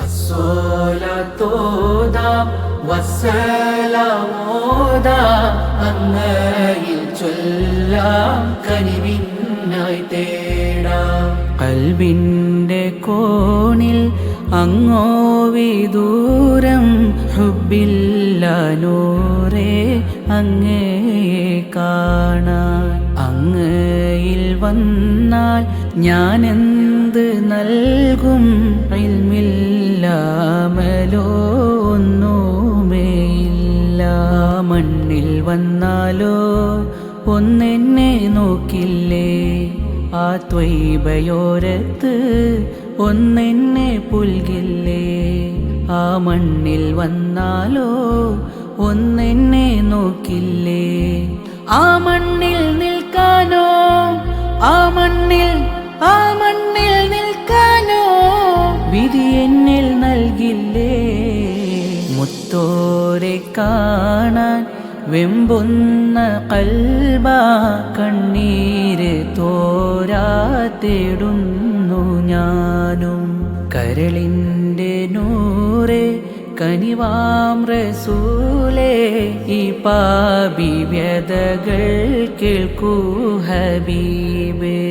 അസ്സലാത്തോദാം വസ്സലാമോദാം അങ്ങയിൽ ചൊല്ലാം കനിവിനായി തേടാം. ഖൽബിന്റെ കോണിൽ അങ്ങോ വിദൂരം ഹുബ്ബില്ല നൂറേ അങ്ങയെ കാണാൻ. അങ്ങയിൽ വന്നാൽ ഞാനെന്ത് നൽകും? ഇൽമില്ലാമലോ ഒന്നുമേയില്ല. മണ്ണിൽ വന്നാലോ ഒന്നെന്നെ നോക്കില്ലേ? ആ ത്വയ്ബയോരത്ത് ഒന്നെന്നെ പുൽകില്ലേ? ആ മണ്ണിൽ വന്നാലോ ഒന്നെന്നെ നോക്കില്ലേ? ആ മണ്ണിൽ നിൽക്കാനോ, ആ മണ്ണിൽ നിൽക്കാനോ വിധി എന്നിൽ നൽകില്ലേ? മുത്തോരെ കാണാൻ വെമ്പുന്ന ഖൽബാ, കണ്ണീര് തോരാത്തിടുന്നു ഞാനും. കരളിൻ്റെ നൂറേ കനിവാം റസൂലേ, ഈ പാപി വ്യതകൾ കേൾക്കൂ ഹബീബേ.